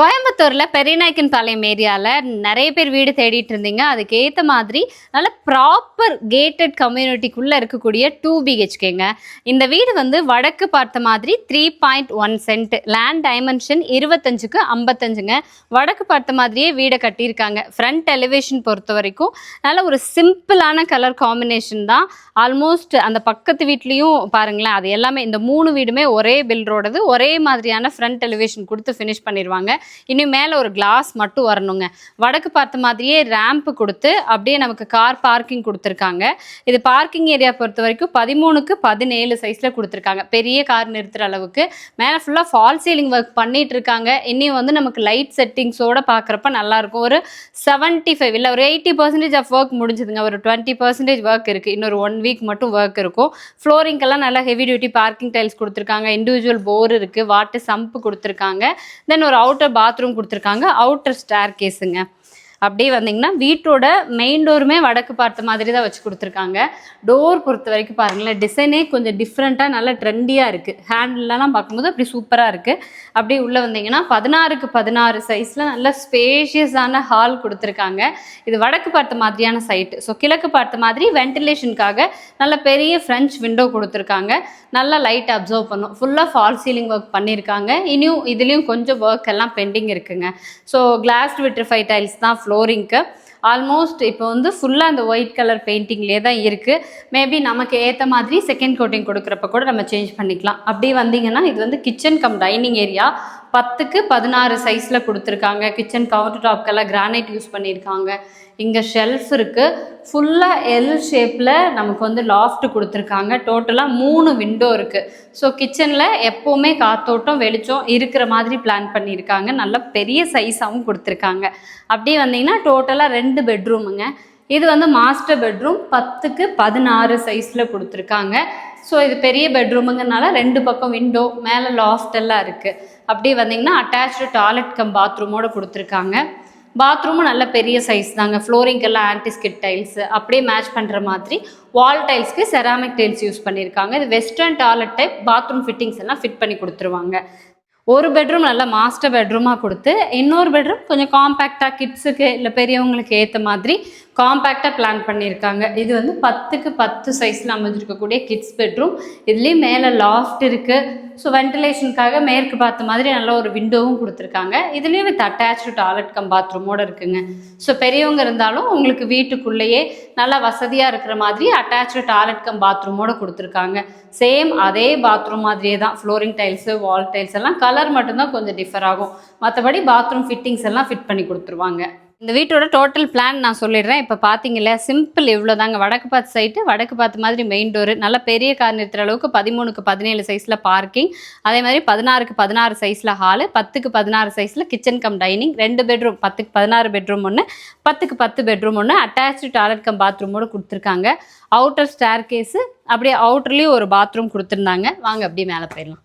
கோயம்புத்தூர்ல பெரியநாயக்கன்பாளையம் ஏரியால நிறைய பேர் வீடு தேடிட்டு இருந்தீங்க. அதுக்கு ஏத்த மாதிரி நல்ல ப்ராப்பர் கேட்டட் கம்யூனிட்டிக்குள்ள இருக்கக்கூடிய 2 BHKங்க. இந்த வீடு வந்து வடக்கு பார்த்த மாதிரி 3.1 சென்ட், லேண்ட் டைமென்ஷன் 25க்கு 55ங்க. வடக்கு பார்த்த மாதிரியே வீடை கட்டியிருக்காங்க. ஃப்ரண்ட் எலிவேஷன் பொறுத்த வரைக்கும் நல்ல ஒரு சிம்பிளான கலர் காம்பினேஷன் தான். ஆல்மோஸ்ட் அந்த பக்கத்து வீட்லேயும் பாருங்களேன், அது எல்லாமே இந்த 3 வீடுமே ஒரே பில்டரோடது, ஒரே மாதிரியான ஃப்ரண்ட் எலிவேஷன் கொடுத்து ஃபினிஷ் பண்ணிடுவாங்க. இன்னும் மேலே ஒரு கிளாஸ் மட்டும் வரணுங்க. வடக்கு பார்த்த மாதிரியே ரேம்ப் கொடுத்து அப்படியே நமக்கு கார் பார்க்கிங் கொடுத்துருக்காங்க. இது பார்க்கிங் ஏரியா பொறுத்த வரைக்கும் 13க்கு 17 சைஸில் கொடுத்துருக்காங்க. பெரிய கார் நிறுத்துகிற அளவுக்கு. மேலே ஃபுல்லாக ஃபால் சீலிங் ஒர்க் பண்ணிட்டு இருக்காங்க. இன்னும் வந்து நமக்கு லைட் செட்டிங்ஸோடு பார்க்குறப்ப நல்லாயிருக்கும். ஒரு 75 இல்லை ஒரு 80% ஆஃப் ஒர்க் முடிஞ்சதுங்க. ஒரு 20% ஒர்க் இருக்குது. இன்னொரு 1 வீக் மட்டும் ஒர்க் இருக்கும். ஃப்ளோரிங்கெல்லாம் நல்லா ஹெவி டியூட்டி பார்க்கிங் டைல்ஸ் கொடுத்துருக்காங்க. இண்டிவிஜுவல் போர் இருக்குது. வாட்டர் சம்ப் கொடுத்துருக்காங்க. தென் ஒரு அவுட்டர் பாத்ரூம் கொடுத்துருக்காங்க. அவுட்டர் ஸ்டேர் கேஸுங்க. அப்படியே வந்தீங்கன்னா வீட்டோட மெயின் டோருமே வடக்கு பார்த்த மாதிரி தான் வச்சு கொடுத்துருக்காங்க. டோர் பொறுத்த வரைக்கும் பாருங்களேன், டிசைனே கொஞ்சம் டிஃப்ரெண்ட்டாக நல்லா ட்ரெண்டியாக இருக்குது. ஹேண்டில்லாம் பார்க்கும்போது அப்படி சூப்பராக இருக்குது. அப்படியே உள்ளே வந்தீங்கன்னா 16க்கு 16 சைஸில் நல்ல ஸ்பேஷியஸான ஹால் கொடுத்துருக்காங்க. இது வடக்கு பார்த்த மாதிரியான சைட்டு. ஸோ கிழக்கு பார்த்த மாதிரி வென்டிலேஷனுக்காக நல்ல பெரிய ஃப்ரெஞ்ச் விண்டோ கொடுத்துருக்காங்க. நல்லா லைட் அப்சர்வ் பண்ணும். ஃபுல்லாக ஃபால் சீலிங் ஒர்க் பண்ணியிருக்காங்க. இனியும் இதுலேயும் கொஞ்சம் ஒர்க் எல்லாம் பெண்டிங் இருக்குங்க. ஸோ கிளாஸ் விட்ரிஃபை டைல்ஸ் தான் ஃப்ளோரிங்க்கு. ஆல்மோஸ்ட் இப்போ வந்து ஃபுல்லாக அந்த ஒயிட் கலர் பெயிண்டிங்லேயே தான் இருக்குது. மேபி நமக்கு ஏற்ற மாதிரி செகண்ட் கோட்டிங் கொடுக்குறப்ப கூட நம்ம சேஞ்ச் பண்ணிக்கலாம். அப்படி வந்தீங்கன்னா இது வந்து கிச்சன் கம் டைனிங் ஏரியா. 10க்கு 16 சைஸில் கொடுத்துருக்காங்க. கிச்சன் கவுண்டர் டாப்க்கெல்லாம் கிரானைட் யூஸ் பண்ணியிருக்காங்க. இங்கே ஷெல்ஃப் இருக்குது. ஃபுல்லாக எல் ஷேப்பில் நமக்கு வந்து லாஃப்ட் கொடுத்துருக்காங்க. டோட்டலாக 3 விண்டோ இருக்குது. ஸோ கிச்சனில் எப்போவுமே காத்தோட்டம் வெளிச்சம் இருக்கிற மாதிரி பிளான் பண்ணியிருக்காங்க. நல்ல பெரிய சைஸாகவும் கொடுத்துருக்காங்க. அப்படியே வந்தீங்கன்னா டோட்டலாக 2 பெட்ரூமுங்க. இது வந்து மாஸ்டர் பெட்ரூம். 10க்கு 16 சைஸில் கொடுத்துருக்காங்க. ஸோ இது பெரிய பெட்ரூமுங்கனால 2 பக்கம் விண்டோ, மேலே லாஃப்ட் எல்லாம் இருக்குது. அப்படியே வந்தீங்கன்னா அட்டாச்சு டாய்லெட் கம் பாத்ரூமோடு கொடுத்துருக்காங்க. பாத்ரூமும் நல்ல பெரிய சைஸ் தாங்க. ஃப்ளோரிங்கெல்லாம் ஆன்டிஸ்கிட் டைல்ஸ் அப்படியே மேட்ச் பண்ணுற மாதிரி. வால் டைல்ஸ்க்கு செராமிக் டைல்ஸ் யூஸ் பண்ணியிருக்காங்க. இது western toilet type. Bathroom fittings எல்லாம் ஃபிட் பண்ணி கொடுத்துருவாங்க. ஒரு பெட்ரூம் நல்லா மாஸ்டர் பெட்ரூமாக கொடுத்து, இன்னொரு பெட்ரூம் கொஞ்சம் காம்பேக்டாக கிட்ஸுக்கு இல்லை பெரியவங்களுக்கு ஏற்ற மாதிரி காம்பேக்டாக பிளான் பண்ணியிருக்காங்க. இது வந்து 10க்கு 10 சைஸில் அமைஞ்சிருக்கக்கூடிய கிட்ஸ் பெட்ரூம். இதுலேயும் மேலே லாஃப்ட் இருக்குது. ஸோ வென்டிலேஷனுக்காக மேற்கு பார்த்த மாதிரி நல்ல ஒரு விண்டோவும் கொடுத்துருக்காங்க. இதுலேயும் வித் அட்டாச்சு டாய்லெட் கம் பாத்ரூமோடு இருக்குங்க. ஸோ பெரியவங்க இருந்தாலும் உங்களுக்கு வீட்டுக்குள்ளேயே நல்லா வசதியாக இருக்கிற மாதிரி அட்டாச்சு டாய்லெட் கம் பாத்ரூமோடு கொடுத்துருக்காங்க. சேம் அதே பாத்ரூம் மாதிரியே தான். ஃப்ளோரிங் டைல்ஸு, வால் டைல்ஸ் எல்லாம் கலர் மட்டும்தான் கொஞ்சம் டிஃபர் ஆகும். மற்றபடி பாத்ரூம் ஃபிட்டிங்ஸ் எல்லாம் ஃபிட் பண்ணி கொடுத்துருவாங்க. இந்த வீட்டோட டோட்டல் பிளான் நான் சொல்லிடுறேன். இப்போ பார்த்தீங்களா, சிம்பிள் இவ்வளோ தாங்க. வடக்கு பார்த்து சைட்டு, வடக்கு பார்த்த மாதிரி மெயின் டோரு, நல்ல பெரிய கார் நிறுத்துற அளவுக்கு 13க்கு 17 சைஸில் பார்க்கிங், அதே மாதிரி 16க்கு 16 சைஸில் ஹாலு, 10க்கு 16 சைஸில் கிச்சன் கம் டைனிங், 2 பெட்ரூம், 10க்கு 16 பெட்ரூம் ஒன்று, 10க்கு 10 பெட்ரூம் ஒன்று, அட்டாச்சு டாய்லெட் கம் பாத்ரூமோடு கொடுத்துருக்காங்க. அவுட்டர் ஸ்டேர் கேஸு, அப்படியே அவுட்டர்லேயும் ஒரு பாத்ரூம் கொடுத்துருந்தாங்க. வாங்க அப்படியே மேலே போயிடலாம்.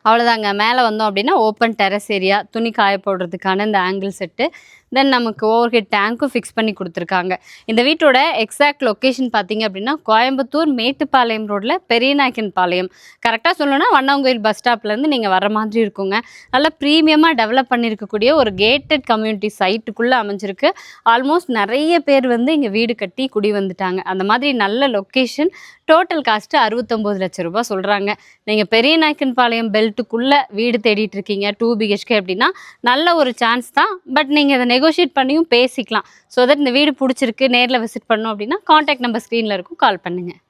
அவ்வளோதாங்க. மேலே வந்தோம் அப்படின்னா ஓப்பன் டெரஸ் ஏரியா, துணி காய போடுறதுக்கான இந்த ஆங்கிள் செட்டு, தென் நமக்கு ஓவர் ஹெட் டேங்க்கும் ஃபிக்ஸ் பண்ணி கொடுத்துருக்காங்க. இந்த வீட்டோட எக்ஸாக்ட் லொக்கேஷன் பார்த்தீங்க அப்படின்னா கோயம்புத்தூர் மேட்டுப்பாளையம் ரோட்டில் பெரியநாயக்கன்பாளையம். கரெக்டாக சொல்லணும்னா வண்ணாங்கோயில் பஸ் ஸ்டாப்லேருந்து நீங்கள் வர மாதிரி இருக்குங்க. நல்லா ப்ரீமியமாக டெவலப் பண்ணியிருக்கக்கூடிய ஒரு கேட்டட் கம்யூனிட்டி சைட்டுக்குள்ளே அமைஞ்சிருக்கு. ஆல்மோஸ்ட் நிறைய பேர் வந்து இங்கே வீடு கட்டி குடி வந்துட்டாங்க. அந்த மாதிரி நல்ல லொக்கேஷன். டோட்டல் காஸ்ட்டு 69 லட்சம் ரூபாய் சொல்கிறாங்க. நீங்கள் பெரியநாயக்கன்பாளையம் பெல்ட்டுக்குள்ளே வீடு தேடிட்டு இருக்கீங்க 2 BHK அப்படின்னா நல்ல ஒரு சான்ஸ் தான். பட் நீங்கள் அதை நெகோஷியேட் பண்ணியும் பேசிக்கலாம். ஸோ தட் இந்த வீடு பிடிச்சிருக்கு, நேரில் விசிட் பண்ணோம் அப்படின்னா கான்டாக்ட் நம்பர் ஸ்க்ரீனில் இருக்கும், கால் பண்ணுங்கள்.